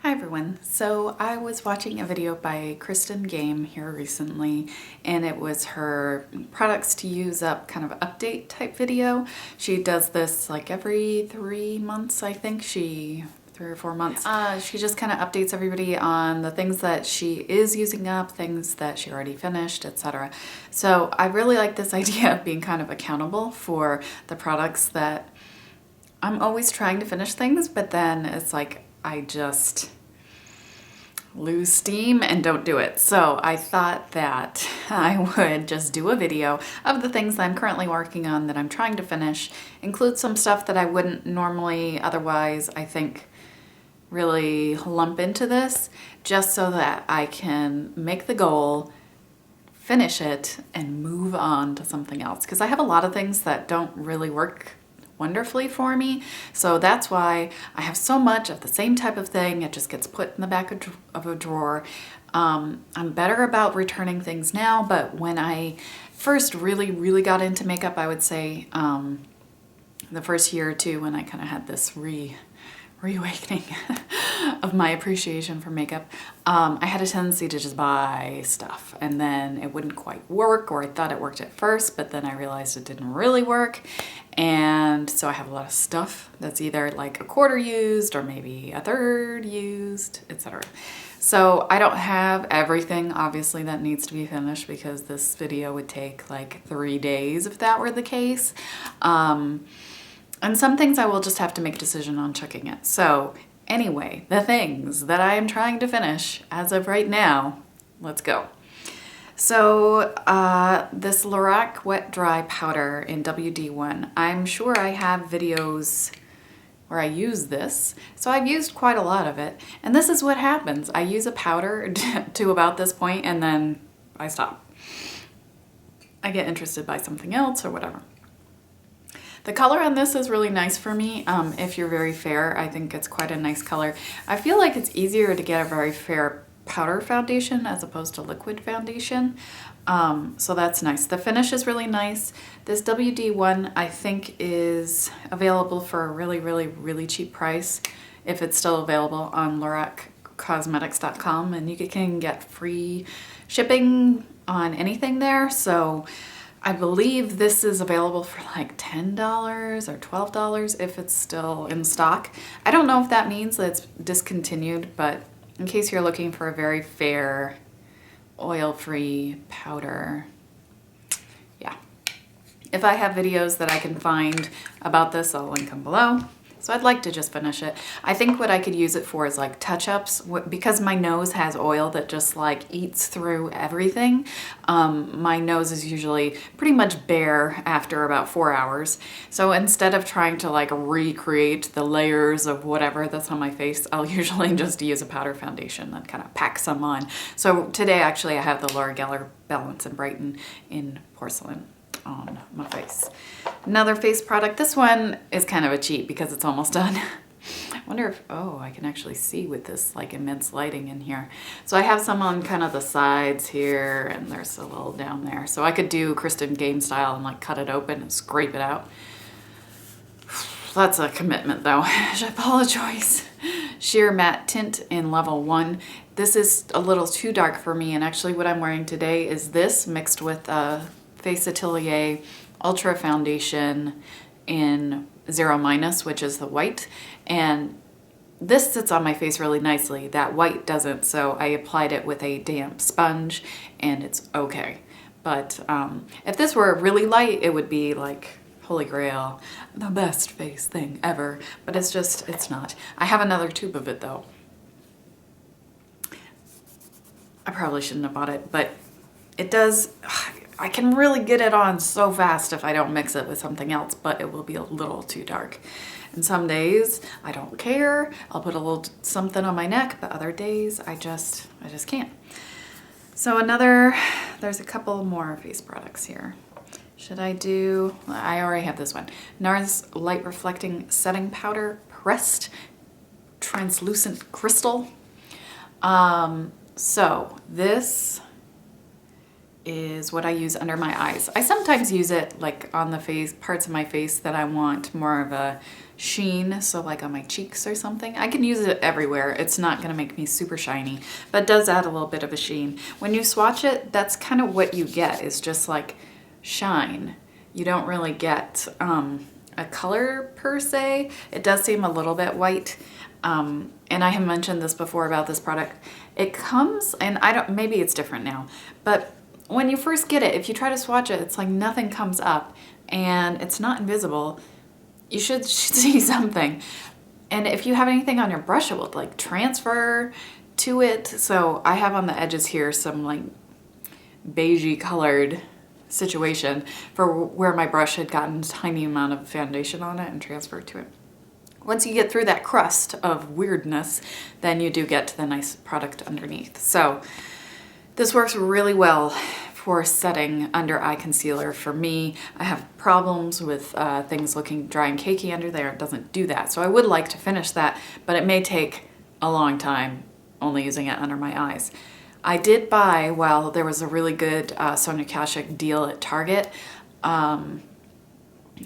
Hi everyone. So I was watching a video by Kristen Game here recently, and it was her products to use up kind of update type video. She does this like every 3 months, I think. 3 or 4 months. She just kind of updates everybody on the things that she is using up, things that she already finished, etc. So I really like this idea of being kind of accountable for the products that I'm always trying to finish things, but then it's like I just lose steam and don't do it. So I thought that I would just do a video of the things that I'm currently working on that I'm trying to finish, include some stuff that I wouldn't normally otherwise, I think, really lump into this, just so that I can make the goal, finish it, and move on to something else. Because I have a lot of things that don't really work wonderfully for me, so that's why I have so much of the same type of thing. It just gets put in the back of a drawer. I'm better about returning things now, but when I first really got into makeup, I would say the first year or two, when I kind of had this reawakening of my appreciation for makeup, I had a tendency to just buy stuff and then it wouldn't quite work, or I thought it worked at first, but then I realized it didn't really work. And so I have a lot of stuff that's either like a quarter used or maybe a third used, etc. So I don't have everything, obviously, that needs to be finished, because this video would take like 3 days if that were the case. And some things I will just have to make a decision on chucking it. So anyway, the things that I am trying to finish as of right now, let's go. So this LORAC Wet Dry Powder in WD-1, I'm sure I have videos where I use this. So I've used quite a lot of it. And this is what happens. I use a powder to about this point and then I stop. I get interested by something else or whatever. The color on this is really nice for me. If you're very fair, I think it's quite a nice color. I feel like it's easier to get a very fair powder foundation as opposed to liquid foundation. So that's nice. The finish is really nice. This WD-1 I think is available for a really cheap price, if it's still available, on LORACcosmetics.com, and you can get free shipping on anything there. So I believe this is available for like $10 or $12 if it's still in stock. I don't know if that means that it's discontinued, but in case you're looking for a very fair, oil-free powder, yeah. If I have videos that I can find about this, I'll link them below. So I'd like to just finish it. I think what I could use it for is like touch-ups. Because my nose has oil that just like eats through everything. My nose is usually pretty much bare after about 4 hours. So instead of trying to like recreate the layers of whatever that's on my face, I'll usually just use a powder foundation that kind of packs some on. So today actually I have the Laura Geller Balance and Brighten in Porcelain on my face. Another face product. This one is kind of a cheat because it's almost done. I wonder if, oh, I can actually see with this like immense lighting in here. So I have some on kind of the sides here, and there's a little down there. So I could do Kristen Game style and like cut it open and scrape it out. That's a commitment though. I apologize. Sheer Matte Tint in level 1. This is a little too dark for me, and actually what I'm wearing today is this mixed with Face Atelier Ultra Foundation in 0-, which is the white, and this sits on my face really nicely. That white doesn't, so I applied it with a damp sponge and it's okay. But if this were really light, it would be like holy grail, the best face thing ever, but it's just, it's not. I have another tube of it though. I probably shouldn't have bought it, but it does, I can really get it on so fast if I don't mix it with something else, but it will be a little too dark. And some days I don't care. I'll put a little something on my neck, but other days I just can't. So there's a couple more face products here. Should I do, I already have this one. NARS Light Reflecting Setting Powder Pressed Translucent Crystal. So this is what I use under my eyes. I sometimes use it like on the face, parts of my face that I want more of a sheen, so like on my cheeks or something. I can use it everywhere. It's not gonna make me super shiny, but it does add a little bit of a sheen. When you swatch it, that's kind of what you get, is just like shine. You don't really get a color per se. It does seem a little bit white. And I have mentioned this before about this product. It comes, and I don't, maybe it's different now, but when you first get it, if you try to swatch it, it's like nothing comes up and it's not invisible. You should see something. And if you have anything on your brush, it will like transfer to it. So I have on the edges here some like beigey colored situation for where my brush had gotten a tiny amount of foundation on it and transferred to it. Once you get through that crust of weirdness, then you do get to the nice product underneath. So this works really well for setting under eye concealer. For me, I have problems with things looking dry and cakey under there. It doesn't do that. So I would like to finish that, but it may take a long time only using it under my eyes. I did buy, while there was a really good Sonia Kashuk deal at Target,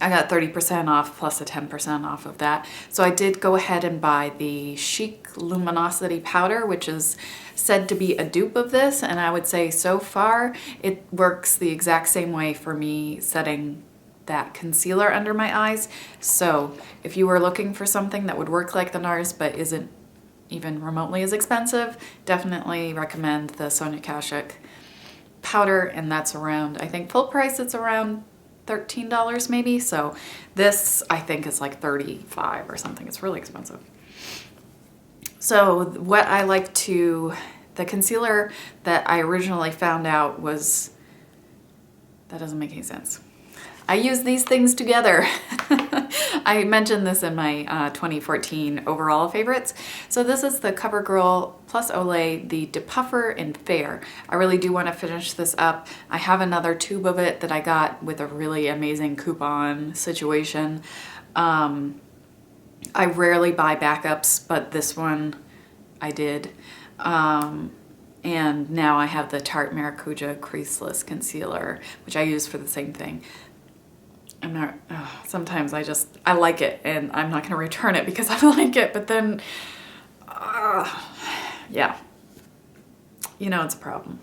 I got 30% off plus a 10% off of that. So I did go ahead and buy the Chic Luminosity Powder, which is said to be a dupe of this, and I would say so far it works the exact same way for me setting that concealer under my eyes. So if you were looking for something that would work like the NARS but isn't even remotely as expensive, definitely recommend the Sonia Kashuk powder, and that's around, I think full price it's around $13 maybe. So this I think is like $35 or something. It's really expensive. So what I like to, the concealer that I originally found out was, that doesn't make any sense. I use these things together. I mentioned this in my 2014 overall favorites. So this is the CoverGirl+Olay, the Depuffer in Fair. I really do want to finish this up. I have another tube of it that I got with a really amazing coupon situation. I rarely buy backups, but this one I did. And now I have the Tarte Maracuja Creaseless Concealer, which I use for the same thing. I'm not, sometimes I like it and I'm not going to return it because I like it, but then, yeah, you know, it's a problem.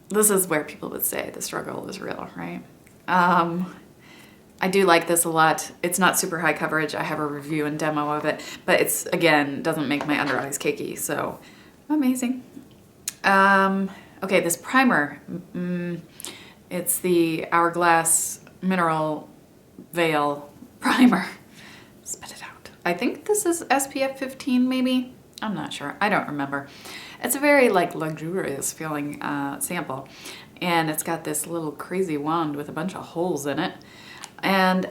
This is where people would say the struggle is real, right? I do like this a lot. It's not super high coverage. I have a review and demo of it, but it's, again, doesn't make my under eyes cakey, so amazing. Okay, this primer, it's the Hourglass Mineral Veil Primer. Spit it out. I think this is SPF 15 maybe? I'm not sure. I don't remember. It's a very like luxurious feeling sample. And it's got this little crazy wand with a bunch of holes in it. And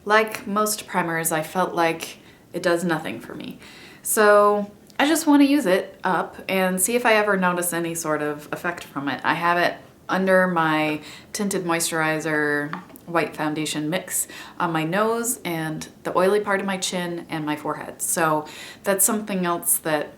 like most primers, I felt like it does nothing for me. So I just want to use it up and see if I ever notice any sort of effect from it. I have it under my Tinted Moisturizer white foundation mix on my nose and the oily part of my chin and my forehead. So that's something else that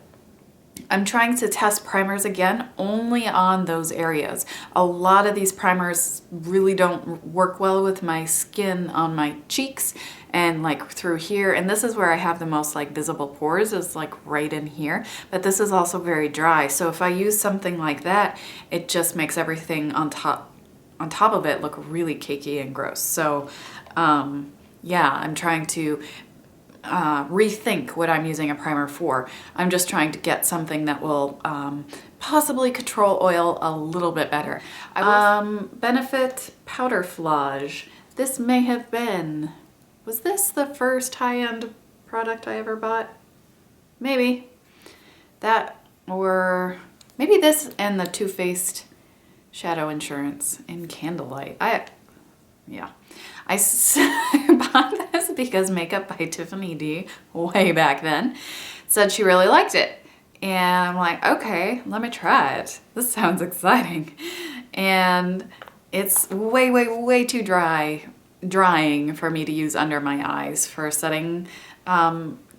I'm trying to test primers again only on those areas. A lot of these primers really don't work well with my skin on my cheeks and like through here, and this is where I have the most like visible pores, is like right in here, but this is also very dry. So if I use something like that, it just makes everything on top of it look really cakey and gross. So yeah, I'm trying to rethink what I'm using a primer for. I'm just trying to get something that will possibly control oil a little bit better. Benefit Powderflage. This may have been, was this the first high-end product I ever bought? Maybe. That, or maybe this and the Too Faced Shadow Insurance in Candlelight. Yeah. I bought this because Makeup by Tiffany D, way back then, said she really liked it. And I'm like, okay, let me try it. This sounds exciting. And it's way, way, way too drying for me to use under my eyes for setting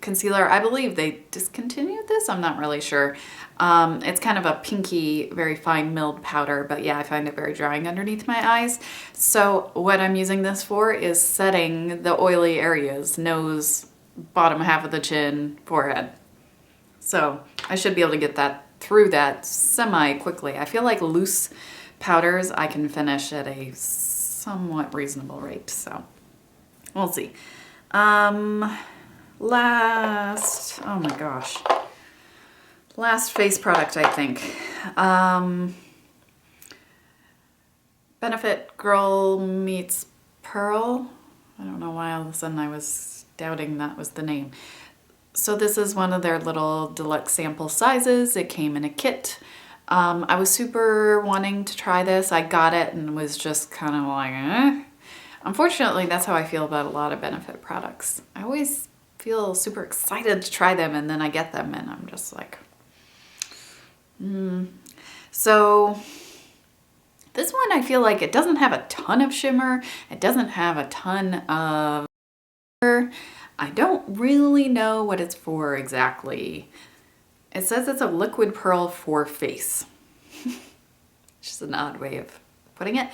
concealer. I believe they discontinued this. I'm not really sure. It's kind of a pinky, very fine milled powder, but yeah, I find it very drying underneath my eyes. So what I'm using this for is setting the oily areas, nose, bottom half of the chin, forehead. So I should be able to get that through that semi-quickly. I feel like loose powders I can finish at a somewhat reasonable rate, so we'll see. Last, oh my gosh. Last face product, I think. Benefit Girl Meets Pearl. I don't know why all of a sudden I was doubting that was the name. So this is one of their little deluxe sample sizes. It came in a kit. I was super wanting to try this. I got it and was just kind of like, eh. Unfortunately, that's how I feel about a lot of Benefit products. I always feel super excited to try them and then I get them and I'm just like, So this one I feel like it doesn't have a ton of shimmer. It doesn't have a ton of... I don't really know what it's for exactly. It says it's a liquid pearl for face. Just an odd way of putting it.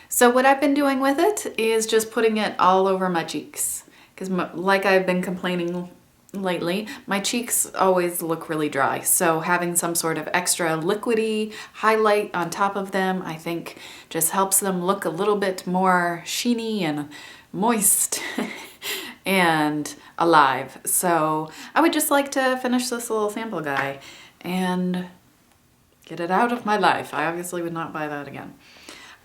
So what I've been doing with it is just putting it all over my cheeks. Because like I've been complaining lately, my cheeks always look really dry. So having some sort of extra liquidy highlight on top of them, I think just helps them look a little bit more sheeny and moist and alive. So I would just like to finish this little sample guy and get it out of my life. I obviously would not buy that again.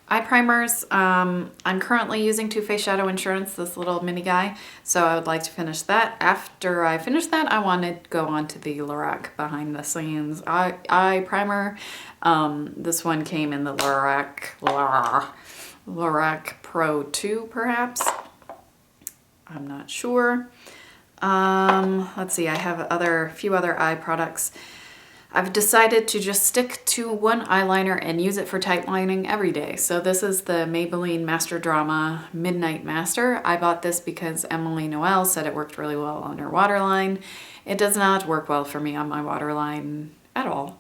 Eye primers, I'm currently using Too Faced Shadow Insurance, this little mini guy, so I would like to finish that. After I finish that, I want to go on to the LORAC Behind the Scenes eye primer. This one came in the LORAC Pro 2, perhaps. I'm not sure. Let's see, I have a few other eye products. I've decided to just stick to one eyeliner and use it for tight lining every day. So this is the Maybelline Master Drama Midnight Master. I bought this because Emily Noel said it worked really well on her waterline. It does not work well for me on my waterline at all.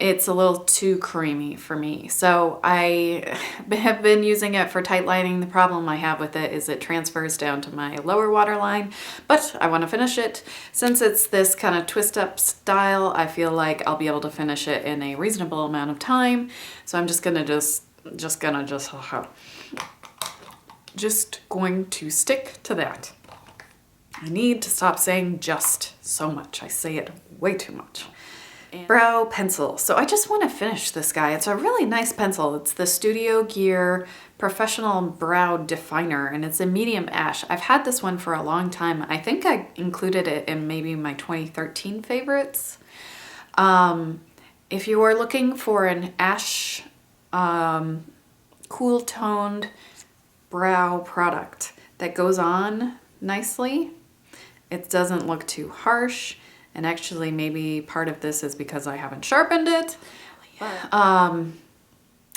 It's a little too creamy for me. So I have been using it for tight lining. The problem I have with it is it transfers down to my lower waterline, but I want to finish it. Since it's this kind of twist up style, I feel like I'll be able to finish it in a reasonable amount of time. So I'm just going to stick to that. I need to stop saying just so much. I say it way too much. Brow pencil. So I just want to finish this guy. It's a really nice pencil. It's the Studio Gear Professional Brow Definer and it's a medium ash. I've had this one for a long time. I think I included it in maybe my 2013 favorites. If you are looking for an ash cool toned brow product that goes on nicely, it doesn't look too harsh. And actually maybe part of this is because I haven't sharpened it. I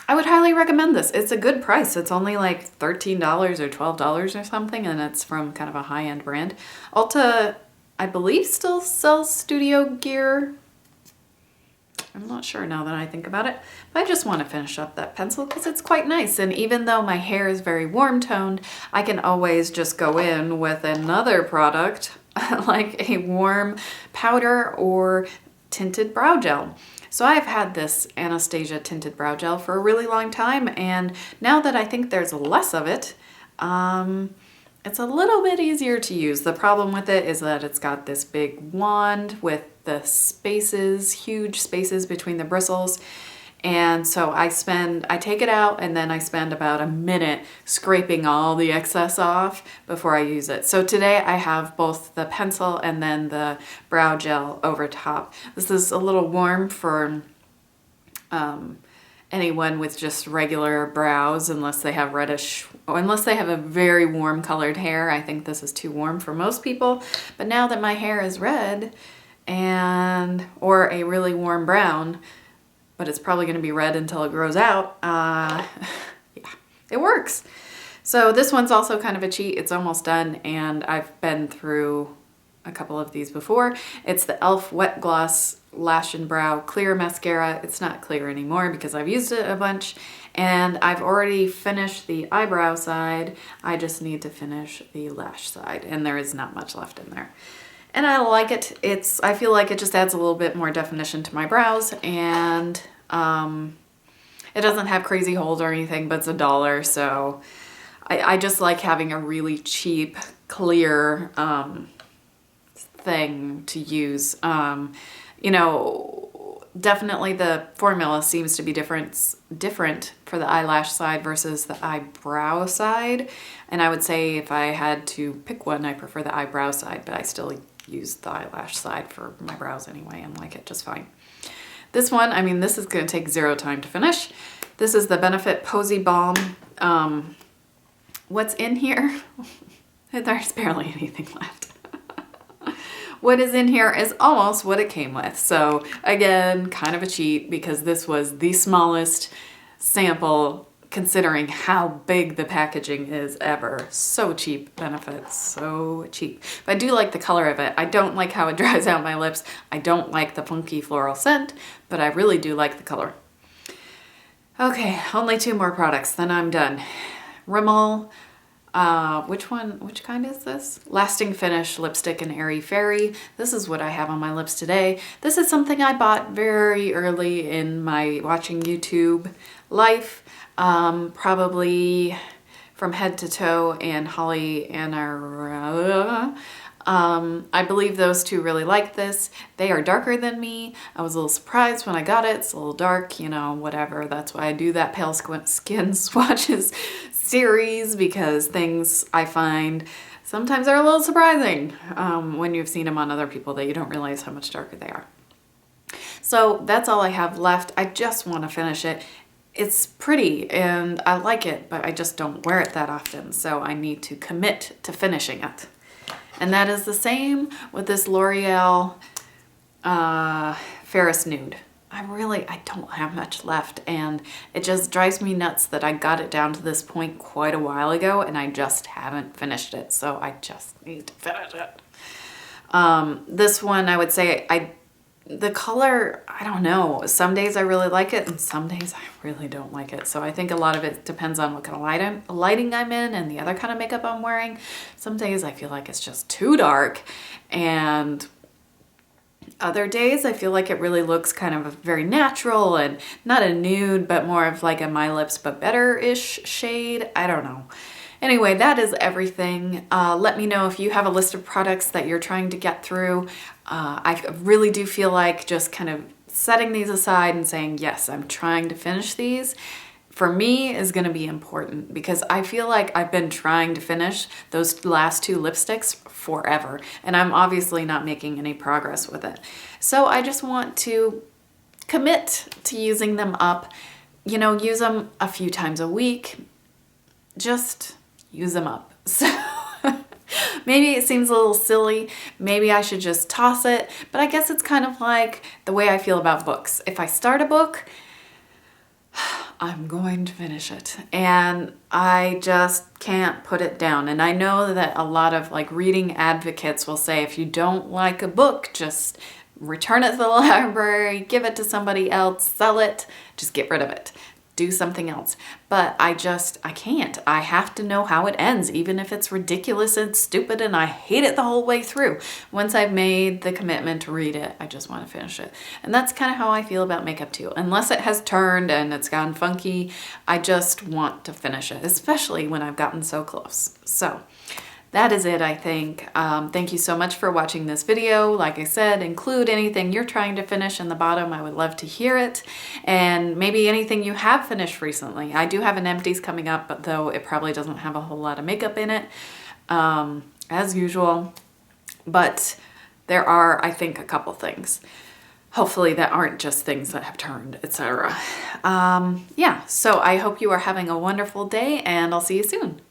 would highly recommend this. It's a good price. It's only like $13 or $12 or something, and it's from kind of a high-end brand. ULTA, I believe, still sells Studio Gear. I'm not sure now that I think about it, but I just want to finish up that pencil because it's quite nice. And even though my hair is very warm toned, I can always just go in with another product like a warm powder or tinted brow gel. So I've had this Anastasia tinted brow gel for a really long time, and now that I think there's less of it, it's a little bit easier to use. The problem with it is that it's got this big wand with the spaces, huge spaces between the bristles. And so I take it out and then I spend about a minute scraping all the excess off before I use it. So today I have both the pencil and then the brow gel over top. This is a little warm for anyone with just regular brows, unless they have reddish, or unless they have a very warm colored hair. I think this is too warm for most people. But now that my hair is red or a really warm brown, but it's probably going to be red until it grows out. Yeah, it works. So this one's also kind of a cheat. It's almost done, and I've been through a couple of these before. It's the e.l.f. Wet Gloss Lash and Brow Clear Mascara. It's not clear anymore because I've used it a bunch, and I've already finished the eyebrow side. I just need to finish the lash side, and there is not much left in there. And I like it. I feel like it just adds a little bit more definition to my brows, and it doesn't have crazy holes or anything, but it's $1, so I just like having a really cheap, clear thing to use. You know, definitely the formula seems to be different for the eyelash side versus the eyebrow side. And I would say if I had to pick one, I prefer the eyebrow side, but I still use the eyelash side for my brows anyway and like it just fine. This one, I mean, this is going to take 0 time to finish. This is the Benefit Posie Balm. What's in here? There's barely anything left. What is in here is almost what it came with. So again, kind of a cheat because this was the smallest sample considering how big the packaging is ever. So cheap, Benefit, so cheap. But I do like the color of it. I don't like how it dries out my lips. I don't like the funky floral scent, but I really do like the color. Okay, only 2 more products, then I'm done. Rimmel, which kind is this? Lasting Finish Lipstick in Airy Fairy. This is what I have on my lips today. This is something I bought very early in my watching YouTube life, probably from Head to Toe and Holly and I believe those two really like this. They are darker than me. I was a little surprised when I got it. It's a little dark, you know, whatever. That's why I do that pale skin swatches series, because things I find sometimes are a little surprising when you've seen them on other people that you don't realize how much darker they are. So that's all I have left. I just want to finish it. It's pretty and I like it, but I just don't wear it that often. So I need to commit to finishing it. And that is the same with this L'Oreal Fairest Nude. I don't have much left, and it just drives me nuts that I got it down to this point quite a while ago and I just haven't finished it. So I just need to finish it. This one, I would say the color, I don't know. Some days I really like it and some days I really don't like it. So I think a lot of it depends on what kind of lighting I'm in and the other kind of makeup I'm wearing. Some days I feel like it's just too dark, and other days I feel like it really looks kind of very natural and not a nude, but more of like a My Lips But Better-ish shade. I don't know. Anyway, that is everything. Let me know if you have a list of products that you're trying to get through. I really do feel like just kind of setting these aside and saying, yes, I'm trying to finish these, for me is going to be important, because I feel like I've been trying to finish those last 2 lipsticks forever, and I'm obviously not making any progress with it. So I just want to commit to using them up, you know, use them a few times a week, just use them up. So maybe it seems a little silly, maybe I should just toss it, but I guess it's kind of like the way I feel about books. If I start a book, I'm going to finish it, and I just can't put it down. And I know that a lot of like reading advocates will say if you don't like a book, just return it to the library, give it to somebody else, sell it, just get rid of it. Do something else. But I can't. I have to know how it ends, even if it's ridiculous and stupid and I hate it the whole way through. Once I've made the commitment to read it, I just want to finish it. And that's kind of how I feel about makeup too. Unless it has turned and it's gone funky, I just want to finish it, especially when I've gotten so close. So that is it, I think. Thank you so much for watching this video. Like I said, include anything you're trying to finish in the bottom. I would love to hear it. And maybe anything you have finished recently. I do have an empties coming up, but though it probably doesn't have a whole lot of makeup in it, as usual. But there are, I think, a couple things, hopefully, that aren't just things that have turned, etc. Yeah, so I hope you are having a wonderful day, and I'll see you soon.